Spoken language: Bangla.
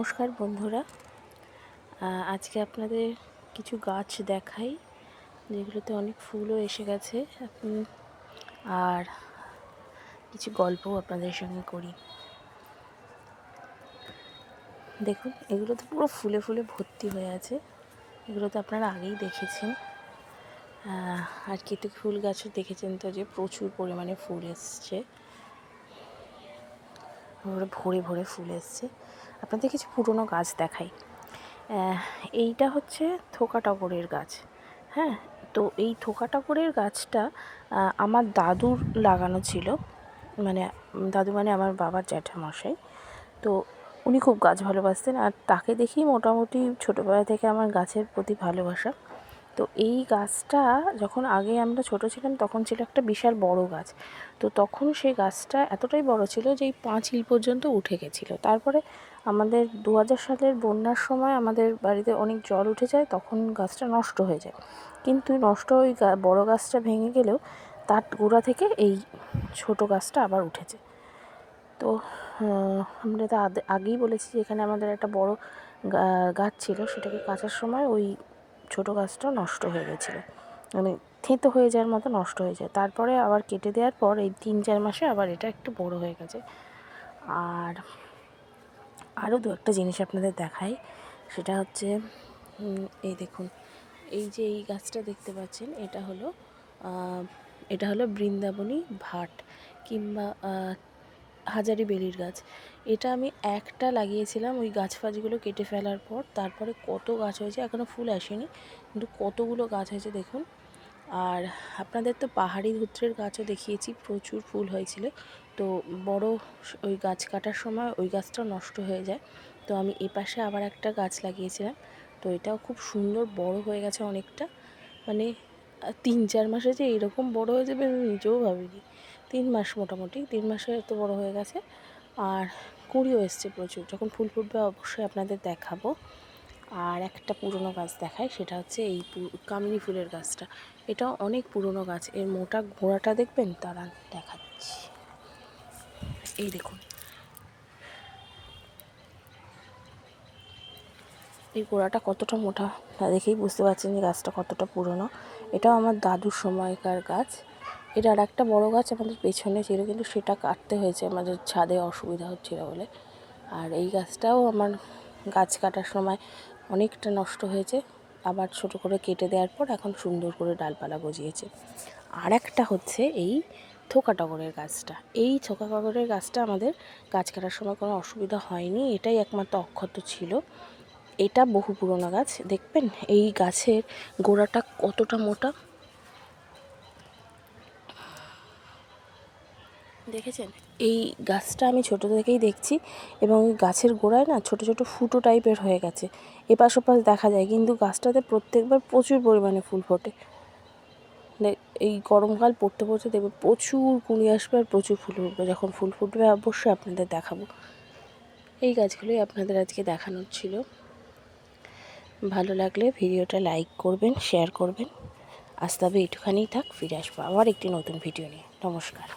নমস্কার বন্ধুরা, আজকে আপনাদের কিছু গাছ দেখাই যেগুলোতে অনেক ফুলও এসে গেছে। আর কিছু গল্পও আপনাদের সঙ্গে করি। দেখুন, এগুলো তো পুরো ফুলে ফুলে ভর্তি হয়ে আছে। এগুলো তো আপনারা আগেই দেখেছেন। আর কেতকী ফুল গাছও দেখেছেন তো, যে প্রচুর পরিমাণে ফুল এসছে, ভরে ভরে ফুল এসছে। আপনাদের কিছু পুরনো গাছ দেখাই। এইটা হচ্ছে থোকা টগরের গাছ। হ্যাঁ, তো এই থোকা টগরের গাছটা আমার দাদুর লাগানো ছিল, দাদু মানে আমার বাবার জ্যাঠামশাই। তো উনি খুব গাছ ভালোবাসতেন, আর তাকে দেখেই মোটামুটি ছোটোবেলা থেকে আমার গাছের প্রতি ভালোবাসা। তো এই গাছটা যখন আগে আমরা ছোট ছিলাম তখন ছিল একটা বিশাল বড় গাছ। তো তখন সেই গাছটা এতটাই বড় ছিল যে এই পাঁচিল পর্যন্ত উঠে গেছিলো। তারপরে আমাদের 2000 সালের বন্যার সময় আমাদের বাড়িতে অনেক জল উঠে যায়, তখন গাছটা নষ্ট হয়ে যায়। কিন্তু নষ্ট ওই বড় গাছটা ভেঙে গেলেও তার গোড়া থেকে এই ছোট গাছটা আবার উঠেছে। তো আমরা তো আগেই বলেছি যে এখানে আমাদের একটা বড় গাছ ছিল, সেটাকে কাটার সময় ওই ছোট গাছটা নষ্ট হয়ে গেছিলো, থেঁতো হয়ে যাওয়ার মতো নষ্ট হয়ে যায়। তারপরে আবার কেটে দেওয়ার পর এই 3-4 মাসে আবার এটা একটু বড় হয়ে গেছে। আর আরও দু একটা জিনিস আপনাদের দেখাই। সেটা হচ্ছে, এই দেখুন, এই যে এই গাছটা দেখতে পাচ্ছেন, এটা হলো বৃন্দাবনী ভাট কিংবা হাজারি বেলির গাছ। এটা আমি একটা লাগিয়েছিলাম ওই গাছ ফাছগুলো কেটে ফেলার পর। তারপরে কত গাছ হয়েছে, এখনও ফুল আসেনি কিন্তু কতগুলো গাছ হয়েছে দেখুন। আর আপনাদের তো পাহাড়ি ধুত্রের গাছও দেখিয়েছি, প্রচুর ফুল হয়েছিল। তো বড় ওই গাছ কাটার সময় ওই গাছটাও নষ্ট হয়ে যায়। তো আমি এপাশে আবার একটা গাছ লাগিয়েছিলাম, তো এটাও খুব সুন্দর বড় হয়ে গেছে অনেকটা। 3-4 মাসে যে এরকম বড় হয়ে যাবে আমি নিজেও ভাবিনি। 3 মাস, মোটামুটি 3 মাসে এত বড় হয়ে গেছে। আর কুঁড়িও এসছে প্রচুর। যখন ফুল ফুটবে অবশ্যই আপনাদের দেখাবো। আর একটা পুরনো গাছ দেখায়, সেটা হচ্ছে এই কামিনী ফুলের গাছটা। এটাও অনেক পুরনো গাছ, এর মোটা গোড়াটা দেখবেন, তারা দেখাচ্ছি। এই দেখুন, এই গোড়াটা কতটা মোটা, তা দেখেই বুঝতে পারছেন যে গাছটা কতটা পুরনো। এটাও আমার দাদুর সময়কার গাছ। এটা আর একটা বড়ো গাছ আমাদের পেছনে ছিল, কিন্তু সেটা কাটতে হয়েছে আমাদের ছাদে অসুবিধা হচ্ছিল বলে। আর এই গাছটাও আমার গাছ কাটার সময় অনেকটা নষ্ট হয়েছে, আবার ছোট করে কেটে দেওয়ার পর এখন সুন্দর করে ডালপালা গজিয়েছে। আর একটা হচ্ছে এই থোকা টগরের গাছটা। এই থোকা টগরের গাছটা আমাদের গাছ কাটার সময় কোনো অসুবিধা হয়নি, এটাই একমাত্র অক্ষত ছিল। এটা বহু পুরনো গাছ, দেখবেন এই গাছের গোড়াটা কতটা মোটা, দেখেছেন? এই গাছটা আমি ছোটো থেকেই দেখছি, এবং এই গাছের গোড়ায় না ছোট ছোট ফুটো টাইপের হয়ে গেছে, এপাশ ওপাশ দেখা যায়, কিন্তু গাছটাতে প্রত্যেকবার প্রচুর পরিমাণে ফুল ফোটে। এই গরমকাল পড়তে পড়তে দেখবে প্রচুর কুঁড়ি আসবে আর প্রচুর ফুল উঠবে। যখন ফুল ফুটবে অবশ্যই আপনাদের দেখাবো। এই গাছগুলোই আপনাদের আজকে দেখানোর ছিল। ভালো লাগলে ভিডিওটা লাইক করবেন, শেয়ার করবেন। আজ তবে একটুখানিই থাক, ফিরে আসবো আবার একটি নতুন ভিডিও নিয়ে। নমস্কার।